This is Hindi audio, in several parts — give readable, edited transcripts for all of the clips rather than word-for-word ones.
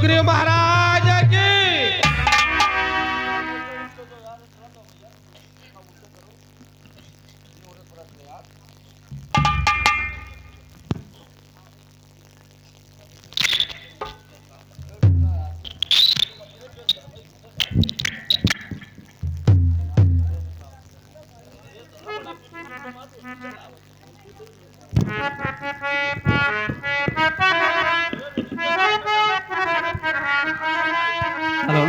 सुग्रीव महाराज की। हेलो,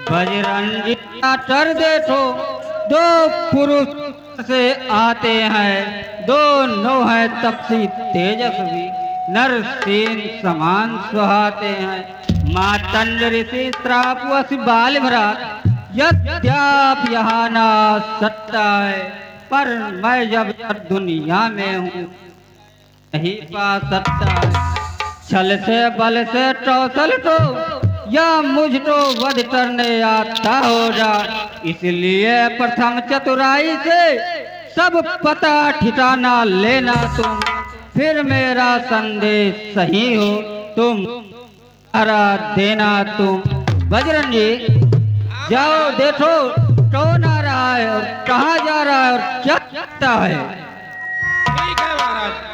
बजरंगी कर देखो, दो पुरुष से आते हैं, दोनों है तपसी तेजस्वी, नर सेन समान सुहाते हैं। मातंड ऋषि श्राप वश बाल भ्रात, यद्यप यहाँ ना सत्ता है, पर मैं जब तक दुनिया में हूँ नहीं पा सकता है। छल से बल से कौशल तो या मुझ तो वध करने आता होगा, इसलिए प्रथम चतुराई से सब पता ठिकाना लेना तुम, फिर मेरा संदेश सही हो तुम हरा देना तुम। बजरंगी जाओ देखो कौन आ रहा है और कहाँ जा रहा है और क्या करता है। ठीक है महाराज।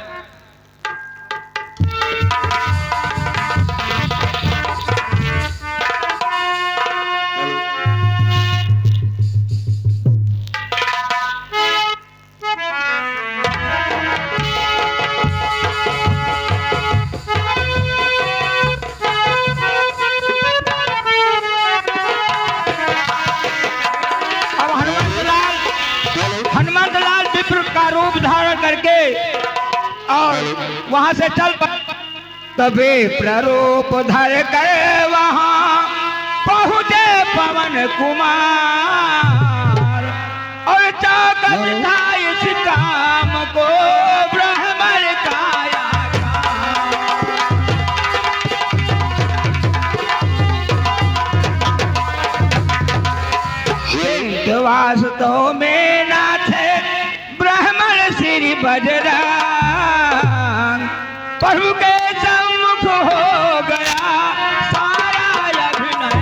अब हनुमंत लाल विप्र का रूप धारण करके और वहां से चल तबे प्ररूप धर कर वहां पहुंचे पवन कुमार, और चाकत था इस काम को ब्राह्मण काया वास्तव में नाथ ब्राह्मण श्री बजरंग, प्रभु के सम्मुख हो गया सारा अभिनय।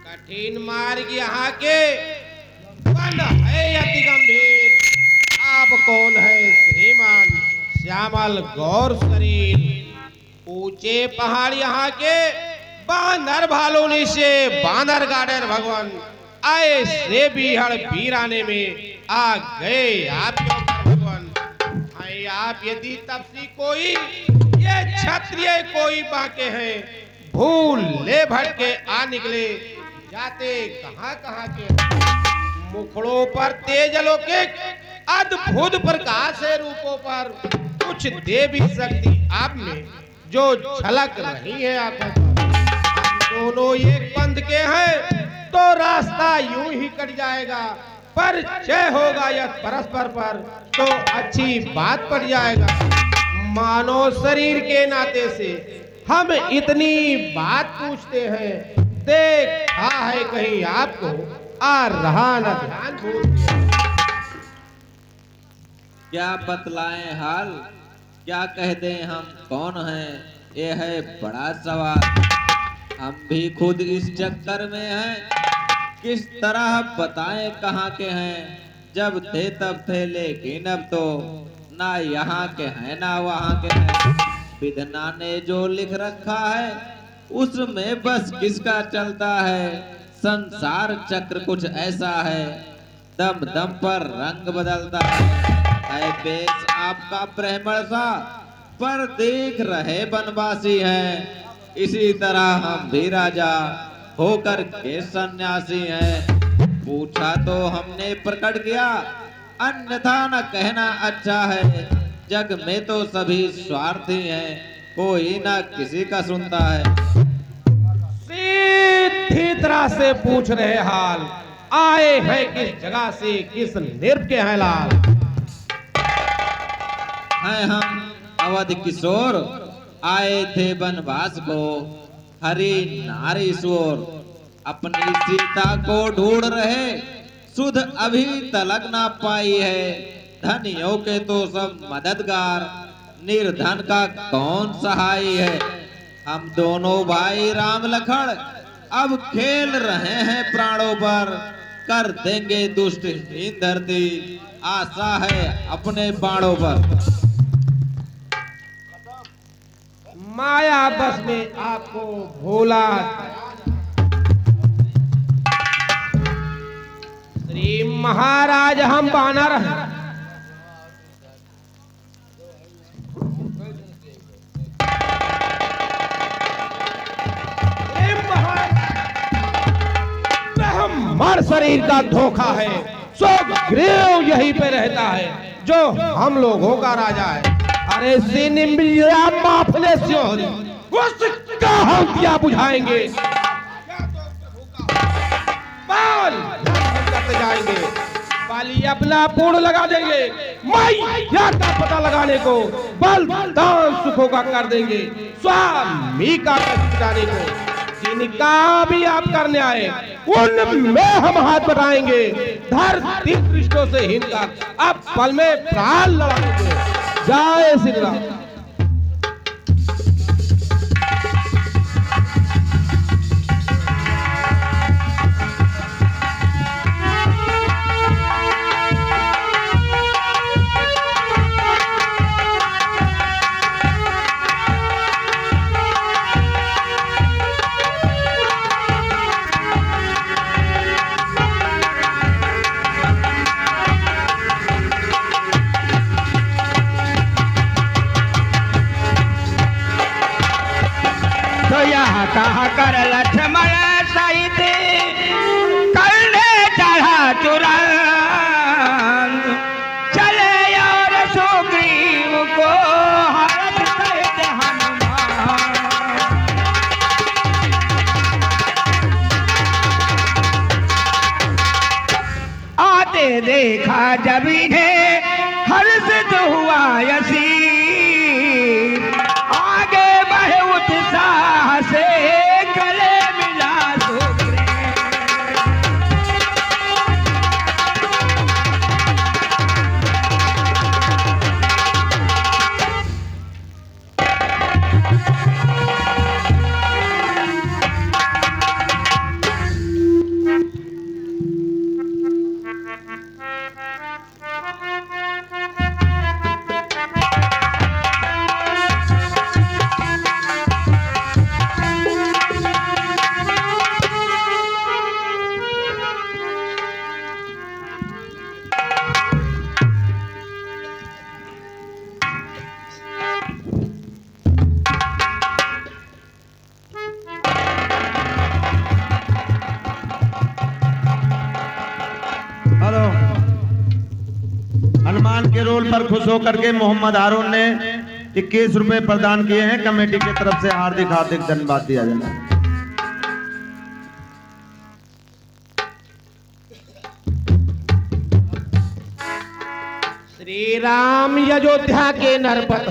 कठिन मार्ग यहाँ के वन है अति गंभीर। आप कौन है श्रीमान श्यामल गौर शरीर, ऊंचे पहाड़ यहाँ के बानर भालूनी से बानर गार्डन भगवान आए से बिहड़ बीराने में आ गए आप भगवान। आए आप यदि तपसी कोई ये क्षत्रिय कोई बाके हैं, भूल ले भटके आ निकले जाते कहाँ कहाँ के। मुखड़ों पर तेज अलौकिक अद्भुत प्रकाश है, रूपों पर कुछ देवी शक्ति आप में जो झलक रही है आंखों पर। हम दोनों एक पंथ के हैं तो रास्ता यूं ही कट जाएगा, पर जय होगा यह परस्पर पर तो अच्छी बात पड़ जाएगा। मानव शरीर के नाते से हम इतनी बात पूछते हैं, देखा है कहीं आपको आ रहा न ध्यान भूल गया। क्या बतलाएं हाल, क्या कह दें हम कौन हैं, ये है बड़ा सवाल। हम भी खुद इस चक्कर में हैं, किस तरह बताएं कहाँ के हैं। जब थे तब थे लेकिन अब तो ना यहाँ के हैं ना वहाँ के हैं। विधना ने जो लिख रखा है उसमें बस किसका चलता है। संसार चक्र कुछ ऐसा है, दम दम पर रंग बदलता है बेश आपका ब्राह्मण सा, पर देख रहे बनवासी हैं। इसी तरह हम भी राजा होकर के सन्यासी हैं। पूछा तो हमने प्रकट किया, अन्यथा न कहना अच्छा है। जग में तो सभी स्वार्थी हैं, कोई ना किसी का सुनता है। सीधी तरह से पूछ रहे हाल, आए हैं किस जगह से, किस निर्भ के हैं लाल। हैं हम अवध किशोर, आए थे बनवास को, हरि नारीश्वर अपनी सीता को ढूंढ रहे, सुध अभी तलक ना पाई है। धनियों के तो सब मददगार, निर्धन का कौन सहाय है। हम दोनों भाई राम लखन अब खेल रहे हैं प्राणों पर, कर देंगे दुष्ट हीन धरती, आशा है अपने बाणों पर। माया बस में आपको भोला श्री महाराज हम बानर हैं। हमारे शरीर का धोखा है, सो ग्रीव यहीं पे रहता है जो हम लोगों का राजा है। अरे सिनिमिया माफले स्योरी उसका हम क्या बुझाएंगे, बाल करते जाएंगे, बाली अपना पूर्ण लगा देंगे, माई क्या का पता लगाने को बल दान सुखों का कर देंगे, स्वामी का जाने को जिनका भी आप करने आए उनमें हम हाथ बढ़ाएंगे। धरती पृष्ठों से हिंद तक अब पल में प्राण लड़ाएंगे। जय श्री राम। कहा कर लक्ष्मण सहित करने चढ़ा तुरंत, चले और सुग्रीव को हरत सहित हनुमान। आते देखा जब इन्हें हर्षित हुआ यसी, आगे बढ़े उत्साह से गले मिला सुग्रीव। हनुमान के रोल पर खुश होकर के मोहम्मद हारून ने 21 रुपए प्रदान किए हैं। कमेटी की तरफ से हार्दिक हार्दिक धन्यवाद दिया जाना है। श्री राम अयोध्या के नरपत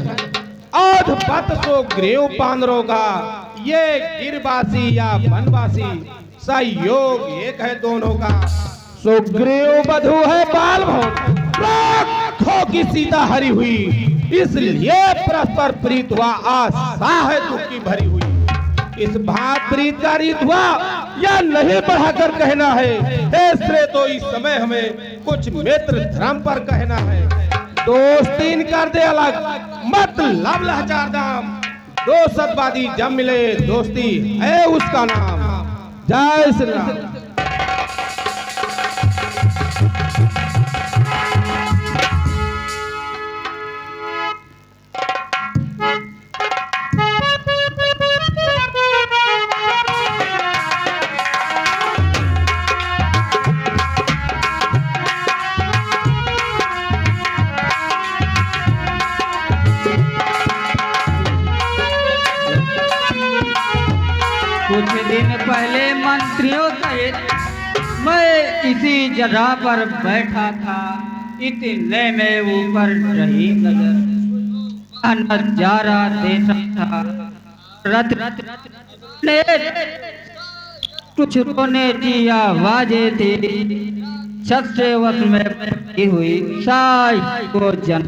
औधपत सो ग्रीव पांडवों का, ये गिरवासी या वनवासी सहयोग एक है दोनों का। सुग्रीव बधु है बाल भोग, लाखों की सीता हरी हुई, इसलिए परस्पर प्रीत हुआ, आशा है दुख की भरी हुई। इस भात प्रीत का रीत हुआ या नहीं बढ़ाकर कहना है, ऐसे तो इस समय हमें कुछ मित्र धर्म पर कहना है। दोस्तीन कर दे अलग, मतलब लहचार दाम, दो सतवादी जब मिले दोस्ती है उसका नाम। जय श्री राम। कुछ दिन पहले मंत्रियों सहित मैं इसी जगह पर बैठा था, इतने में ऊपर रही नजर नजारा देखा था। रथ ने कुछ रोने की आवाजें थी। छत से वश में की हुई साई को जन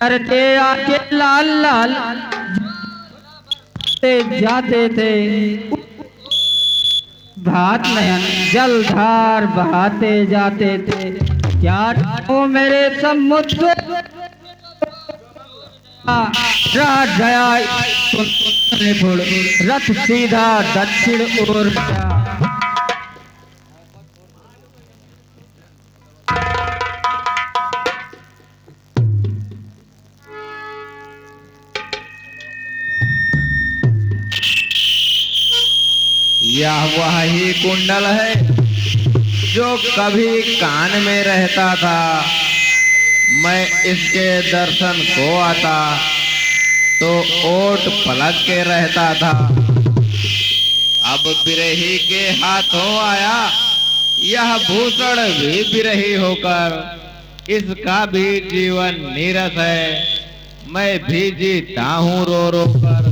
करके आके लाल लाल जाते थे। भात नयन जलधार बहाते जाते थे। क्या वो मेरे समुद्र रह गया रथ सीधा दक्षिण ओर गया। यह वही कुंडल है जो कभी कान में रहता था। मैं इसके दर्शन को आता तो ओट पलक के रहता था। अब बिरही के हाथों आया यह भूषण भी बिरही होकर इसका भी जीवन नीरस है। मैं भी जीता हूँ रो रो कर।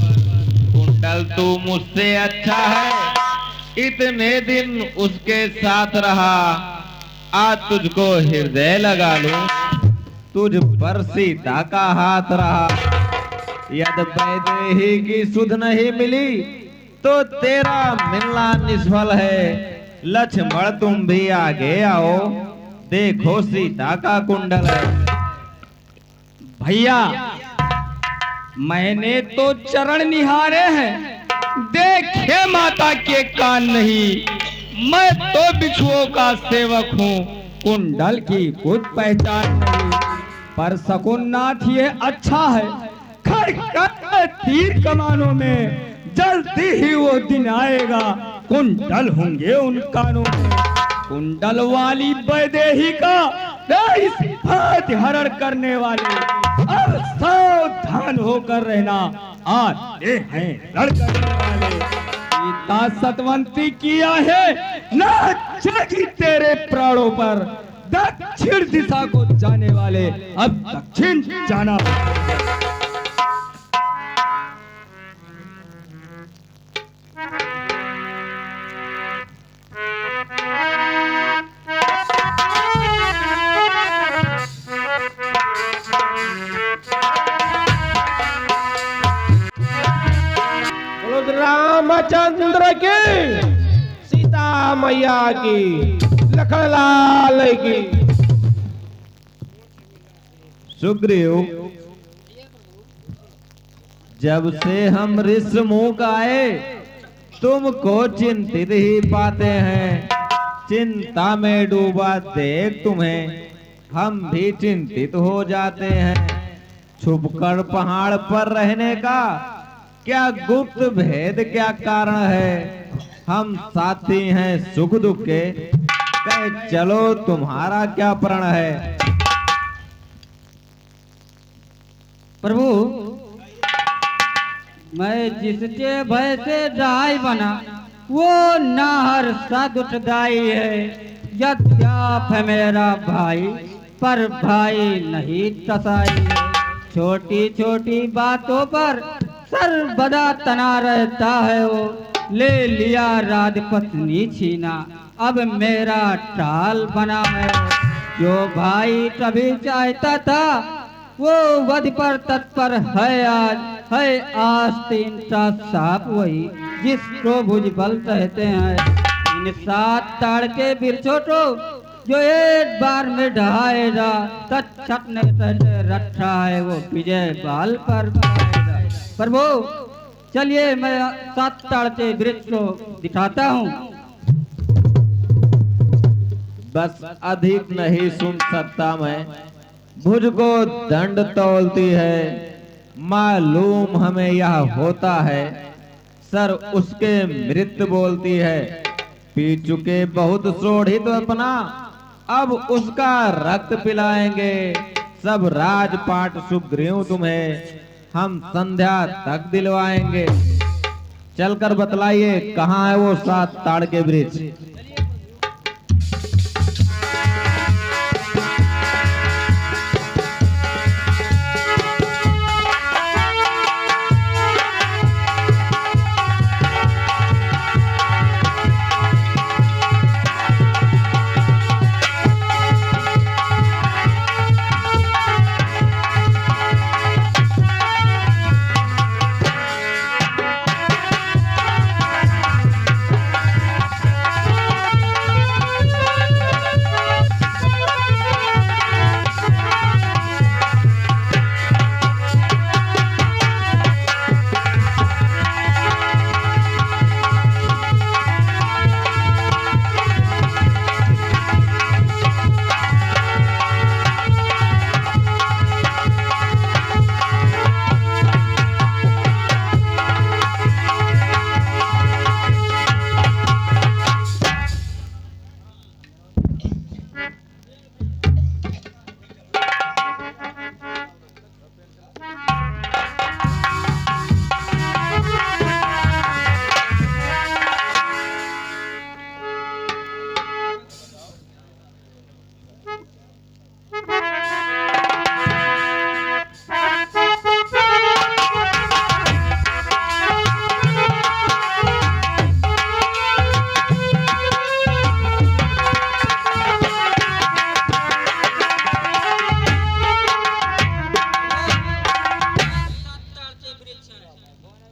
कुंडल तू मुझसे अच्छा है, इतने दिन उसके साथ रहा। आज तुझको हृदय लगा लूं, तुझ पर सीता का हाथ रहा। यद वैदेही की सुध नहीं मिली तो तेरा मिलना निष्फल है। लक्ष्मण तुम भी आगे आओ, देखो सीता का कुंडल है। भैया मैंने तो चरण निहारे हैं, देखे माता के कान नहीं। मैं तो बिछुओं का सेवक हूँ, कुंडल की कुछ पहचान नहीं। पर शकुननाथ ये अच्छा है, खड़खड़ तीर कमानों में जल्दी ही वो दिन आएगा। कुंडल होंगे उन कानों में। कुंडल वाली वैदेही का इस हरण करने वाले अब सावधान होकर रहना। आते हैं लड़ करने वाले। सीता सतवंती किया है ना चढ़ी तेरे प्राणों पर। दक्षिण दिशा को जाने वाले अब दक्षिण जाना। बोलो रामचंद्र की, सीता मैया की, लखन लाल की। सुग्रीव, जब से हम ऋषमुख आए तुमको चिंतित ही पाते हैं। चिंता में डूबा देख तुम्हें हम भी चिंतित हो जाते हैं। छुपकर पहाड़ पर रहने का क्या गुप्त भेद, क्या कारण है? हम साथी हैं सुख दुख के, कहे चलो तुम्हारा क्या प्रण है? प्रभु मैं जिसके भय से दाई बना वो नाहर सदुटदाई है। यद्यप है मेरा भाई पर भाई नहीं कसाई है। छोटी छोटी बातों पर सर्वदा तना रहता है वो। ले लिया राजपत्नी छीना, अब मेरा टाल बना है। जो भाई कभी चाहता था वो वध पर तत्पर है आज। है आस्तीन सा सांप वही जिसको भुजबल कहते हैं। इन 7 ताड़ के वृक्षों को जो एक बार में ढहाएगा तत्क्षण कहते रखा है वो विजय बाल पर आएगा। प्रभु चलिए मैं 7 ताड़ के वृक्ष को दिखाता हूँ। बस अधिक नहीं सुन सकता मैं, मुझको दंड तौलती है। मालूम हमें यह होता है, सर उसके मृत्यु बोलती है। पी चुके बहुत शोढ़ित अपना, अब उसका रक्त पिलाएंगे। सब राजपाट सुग्रीव तुम्हें हम संध्या तक दिलवाएंगे। चलकर बतलाइए कहाँ है वो 7 ताड़ के वृक्ष।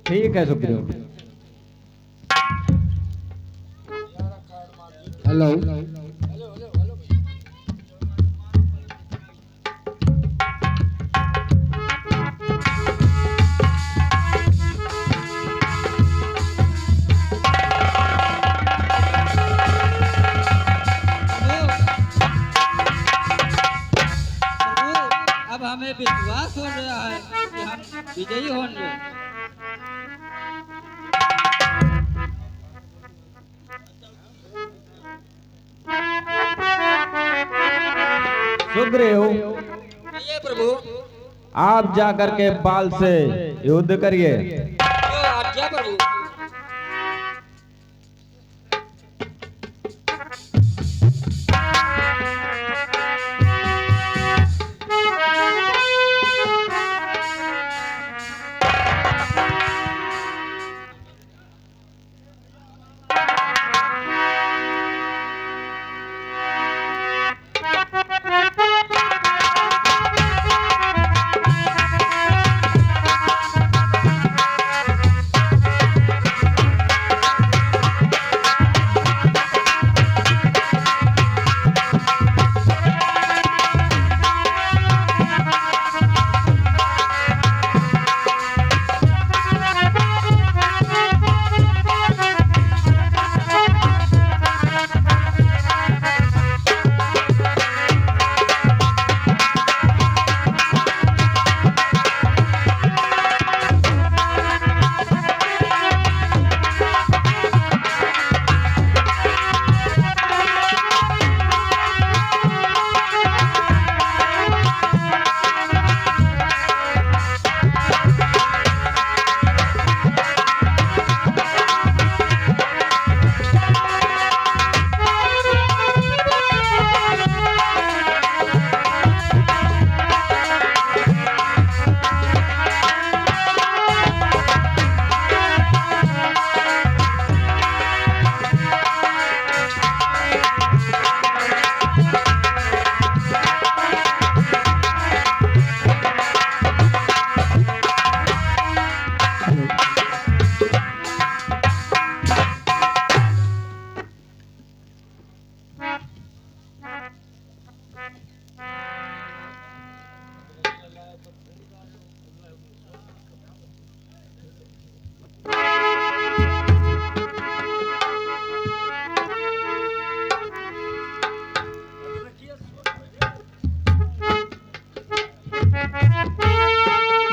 ठीक है सुग्रीव। हेलो। अब हमें विश्वास हो रहा है कि हम विजयी होंगे। सुग्रीव, ये प्रभु। आप जाकर के बाल से युद्ध करिए। आज्ञा प्रभु।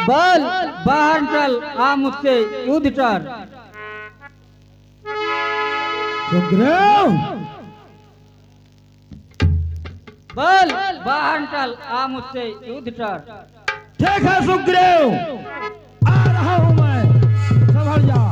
बल बाहर चल, आ मुझसे युद्ध कर। सुग्रीव, बल बाहर चल, आ मुझसे युद्ध कर। ठीक है सुग्रीव, आ रहा हूं मैं, संभल जा।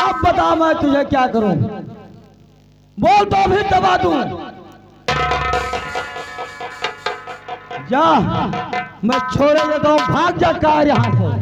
अब बता मैं तुझे क्या करूं? बोल तो भी दबा दूं। जा, मैं छोड़े देता हूं, भाग जा कार यहां से।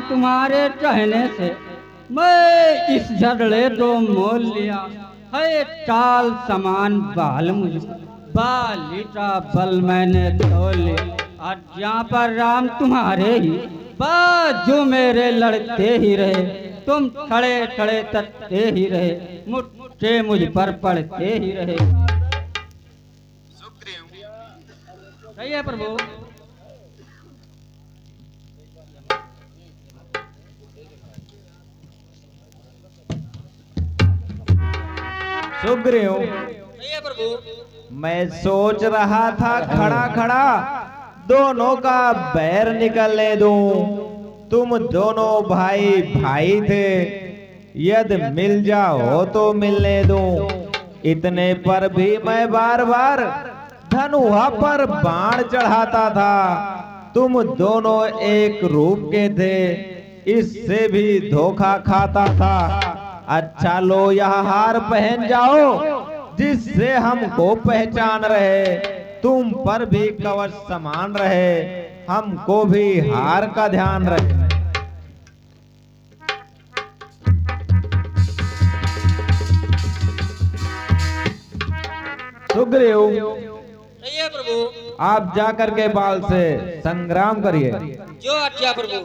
तुम्हारे कहने से मैं इस झगड़े को मोल लिया है। टाल समान बाल मुझको बालिका बल मैंने तोल लिया। और यहाँ पर राम तुम्हारे ही बाजू मेरे लड़ते ही रहे, तुम खड़े खड़े तकते ही रहे, मुट्ठे मुझ पर पड़ते ही रहे। सही है प्रभु। सुग्रीव, सही है प्रभु। मैं सोच रहा था खड़ा खड़ा दोनों का बैर निकलने दूं। तुम दोनों भाई भाई थे, यदि मिल जाओ तो मिलने दूं। इतने पर भी मैं बार बार धनुहा पर बाण चढ़ाता था। तुम दोनों एक रूप के थे, इससे भी धोखा खाता था। अच्छा लो यह हार पहन जाओ, जिससे हमको पहचान रहे। तुम पर भी कवच समान रहे, हमको भी हार का ध्यान रहे। सुग्रीव, सही है प्रभु। आप जाकर के बाल से संग्राम करिए। जो आज्ञा प्रभु।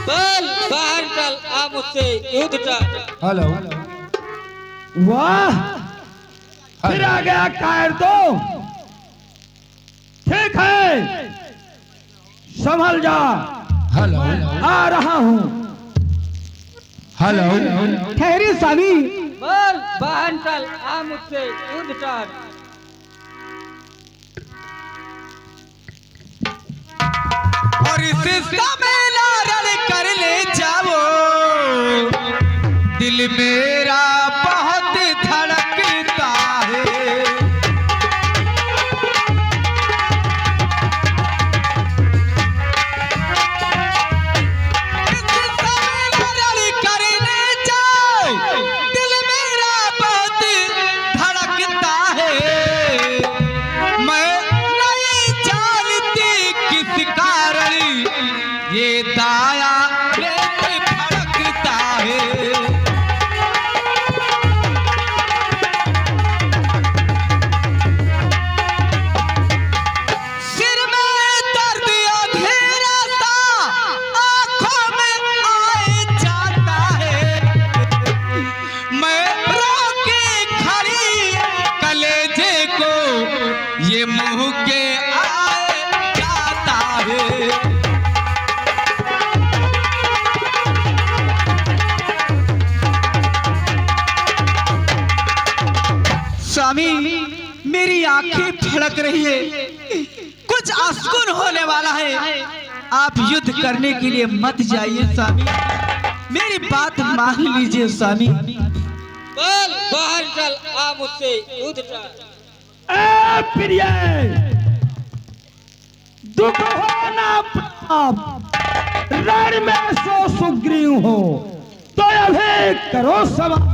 बल बाहर चल, आ मुझसे युद्ध कर। वाह, फिर आ गया कायर तो। ठीक है, संभल जा। आ रहा हूँ। ठहरी स्वामी। बल बाहर चल, आ मुझसे युद्ध कर। और इस मेला रण कर ले जाओ, दिल मेरा बहुत धड़कता है। इस मेला रण कर ले जाओ, दिल मेरा बहुत धड़कता है। मैं नहीं जानती किस कारण ये दाया प्रेम भड़कता है। सिर में दर्द अधेरा सा आंखों में आए जाता है। मैं रोके खड़ी कलेजे को ये मुंह के आए जाता है। स्वामी, मेरी आंखें फड़क रही है, कुछ आसुन होने वाला है। आप युद्ध करने के लिए मत जाइए स्वामी, मेरी बात मान लीजिए स्वामी। बल बाहर चल, आ मुझसे युद्ध कर। ए प्रिय, दुख हो ना प्रताप, रण में सो सुग्रीव हो, तो अभी करो सवाल।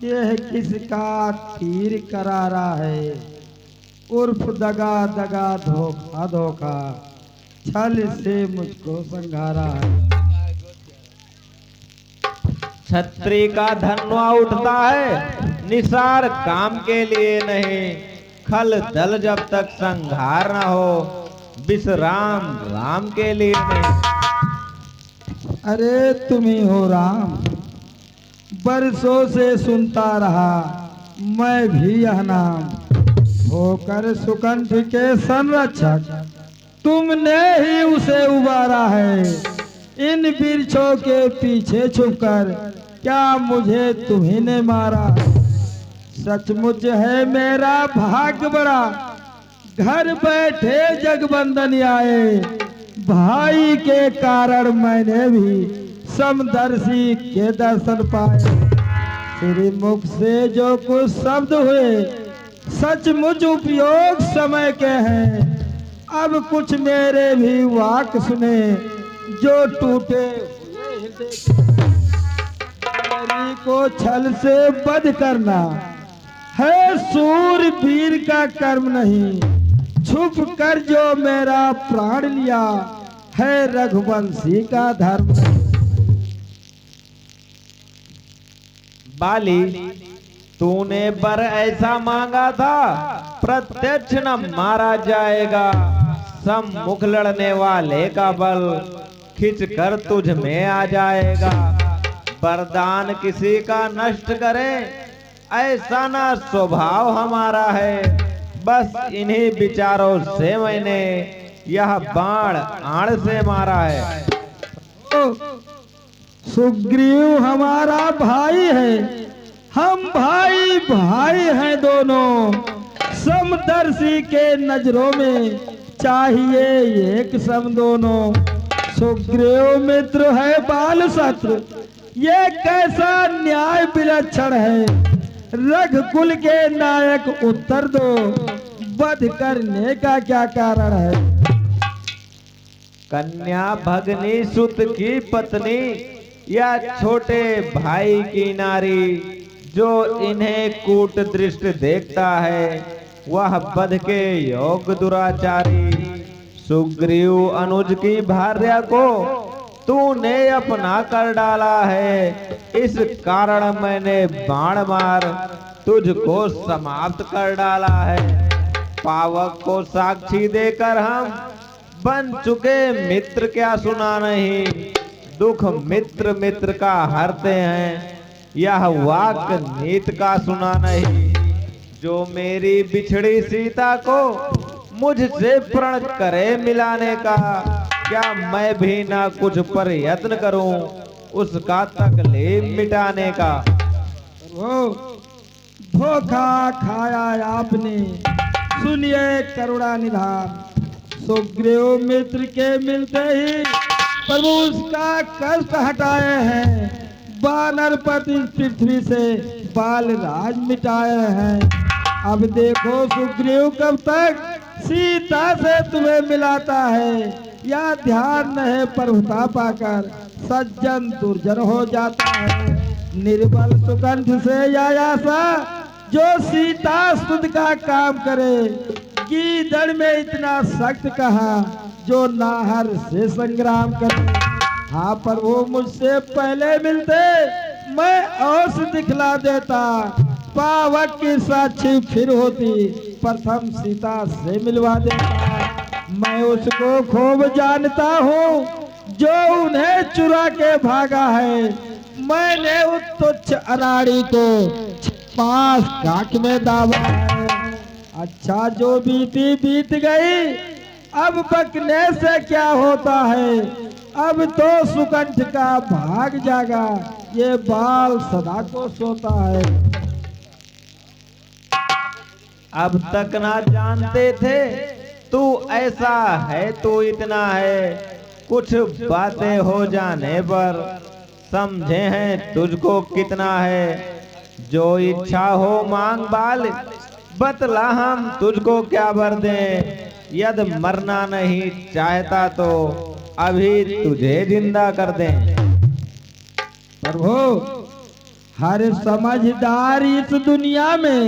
यह किसका तीर करारा है, उर्फ दगा दगा धोखा धोखा, छल से मुझको संघारा है। छत्री का धनवा उठता है निसार काम के लिए नहीं, खल दल जब तक संघार न हो विश्राम राम के लिए नहीं। अरे तुम ही हो राम, बरसों से सुनता रहा मैं भी यह नाम, होकर सुकंठ के संरक्षक तुमने ही उसे उबारा है। इन वृक्षों के पीछे छुपकर क्या मुझे तुम्ही ने मारा। सचमुच है मेरा भाग्य बड़ा, घर बैठे जगबंदन आए, भाई के कारण मैंने भी समदर्शी के दर्शन पाए। तेरे मुख से जो कुछ शब्द हुए सचमुच उपयोग समय के हैं, अब कुछ मेरे भी वाक सुने जो टूटे हुए हृदय को छल से वध करना है सूरवीर का कर्म नहीं, छुप कर जो मेरा प्राण लिया है रघुवंशी का धर्म। बाली तूने बर ऐसा मांगा था प्रत्यक्ष न मारा जाएगा, सम्मुख लड़ने वाले का बल खिंच कर तुझ में आ जाएगा। वरदान किसी का नष्ट करे ऐसा ना स्वभाव हमारा है, बस इन्हीं विचारों से मैंने यह बाण आड़ से मारा है। सुग्रीव हमारा भाई है, हम भाई भाई हैं दोनों, समदर्शी के नजरों में चाहिए एक सम दोनों। सुग्रीव मित्र है बाल शत्रु, ये कैसा न्याय विलक्षण है, रघुकुल के नायक उत्तर दो, वध करने का क्या कारण है। कन्या भगनी सुत की पत्नी या छोटे भाई की नारी, जो इन्हें कूट दृष्टि देखता है वह वध के योग्य दुराचारी। सुग्रीव अनुज की भार्या को तूने अपना कर डाला है, इस कारण मैंने बाण मार तुझको समाप्त कर डाला है। पावक को साक्षी देकर हम बन चुके मित्र क्या सुना नहीं, दुख मित्र मित्र का हरते हैं यह वाक नीत का सुना नहीं। जो मेरी बिछड़ी सीता को मुझसे प्रण करे मिलाने का, क्या मैं भी ना कुछ पर यत्न करूं उसका तकलीफ मिटाने का। वो धोखा खाया आपने, सुनिए करुणा निधान। सुग्रीव मित्र के मिलते ही प्रभु उसका कष्ट हटाए हैं, वानर पति पृथ्वी से बाल राज मिटाए हैं। अब देखो सुग्रीव कब तक सीता से तुम्हें मिलाता है, या ध्यान नहीं प्रभुता पाकर सज्जन दुर्जन हो जाता है। निर्बल सुकंठ से आयासा जो सीता स्तुति का काम करे, गीदड़ में इतना सख्त कहा जो नाहर से संग्राम करे। हाँ प्रभु मुझसे पहले मिलते मैं औष दिखला देता, पावक की साक्षी फिर होती प्रथम सीता से मिलवा देता। मैं उसको खूब जानता हूँ जो उन्हें चुरा के भागा है, मैंने उस तुच्छ अनाड़ी को पास कांख में दाबा है। अच्छा जो बीती बीत गई, अब बकने से क्या होता है, अब तो सुकंठ का भाग जागा, ये बाल सदा को सोता है। अब तक ना जानते थे तू ऐसा है तू इतना है, कुछ बातें हो जाने पर समझे हैं तुझको कितना है। जो इच्छा हो मांग बाल बतला हम तुझको क्या भर दें, यदि मरना नहीं चाहता तो अभी तुझे जिंदा कर दें। प्रभु हर समझदार इस दुनिया में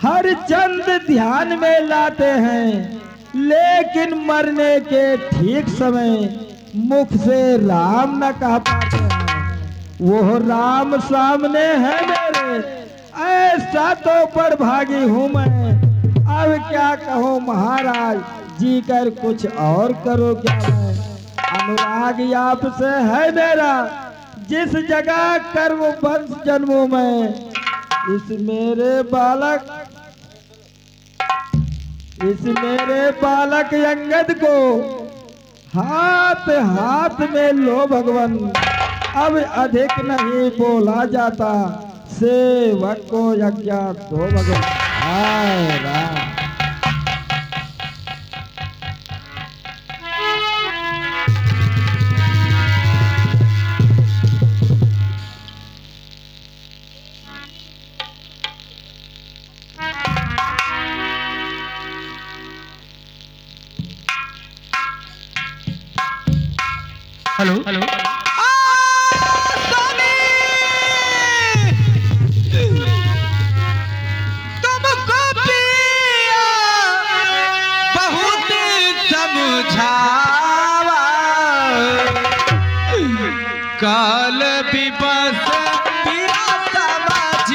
हर चंद ध्यान में लाते हैं, लेकिन मरने के ठीक समय मुख से राम न कह पाते हैं। वो राम सामने है मेरे, ऐसा तो बड़भागी हूँ मैं। अब क्या कहूँ महाराज, जी कर कुछ और करो क्या मैं। अनुराग आपसे है मेरा, जिस जगह कर्म वंश जन्मों में। इस मेरे बालक अंगद को हाथ हाथ में लो भगवान। अब अधिक नहीं बोला जाता, सेवक को यज्ञ दो भगवान। हाय राम। हेलो तुमको पिया बहुत समझावा, काल भी बस पिया समझ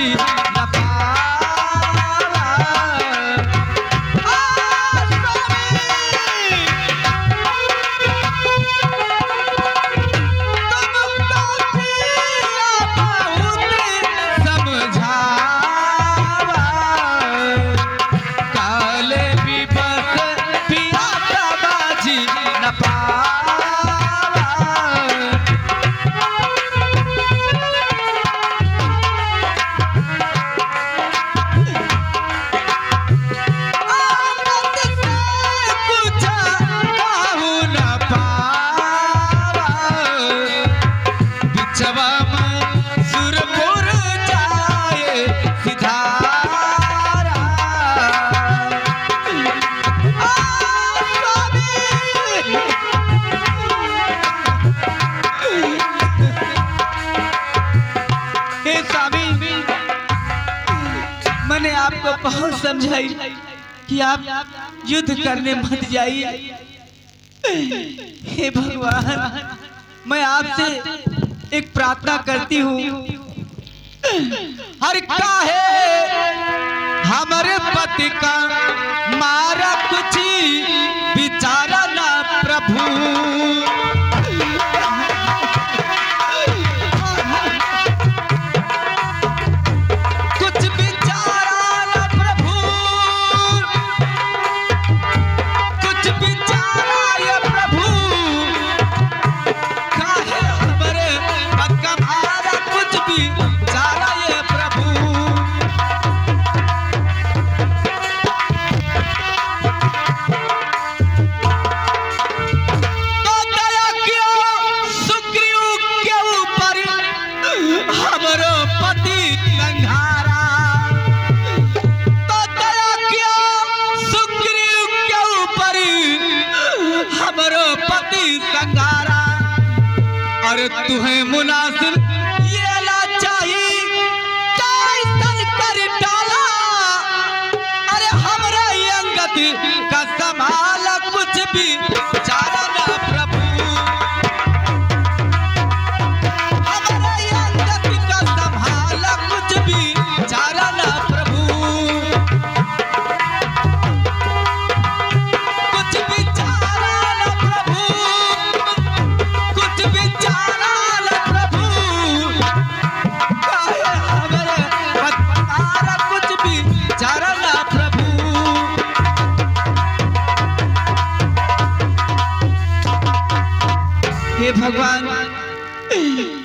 न पावा। मैंने आपको बहुत समझाई कि आप युद्ध करने मत जाइए। हे भगवान, मैं आपसे एक प्रार्थना करती हूँ। हर काहे हमारे पति का मारा कुछ बिचारा ना प्रभु। तुम्हें मुनासिब ये लाचाई कैसन कर डाला। अरे हमरा अंगत का संभाला कुछ भी चारा ना प्रभु। हमरा अंगत का संभाला कुछ भी चारा ना प्रभु। कुछ भी चारा ना प्रभु, कुछ भी चारा भगवान।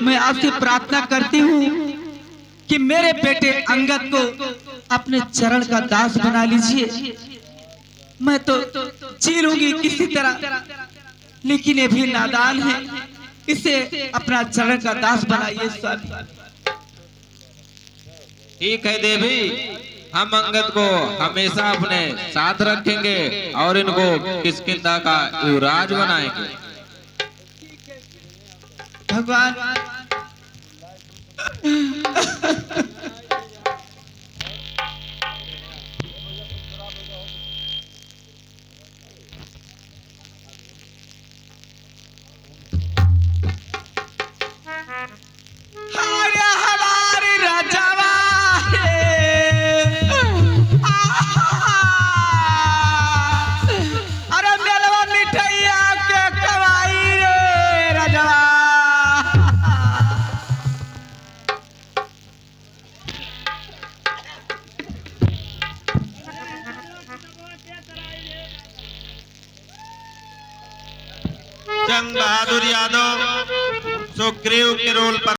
मैं आपसे प्रार्थना करती हूँ कि मेरे बेटे अंगद को अपने चरण का दास बना लीजिए। मैं तो जी लूंगी किसी तरह, लेकिन ये भी नादान है, इसे अपना चरण का दास बनाइए स्वामी। ठीक है देवी, हम अंगद को हमेशा अपने साथ रखेंगे और इनको किष्किंधा का युवराज बनाएंगे। भगवान जंग बहादुर यादव सुग्रीव के रोल पर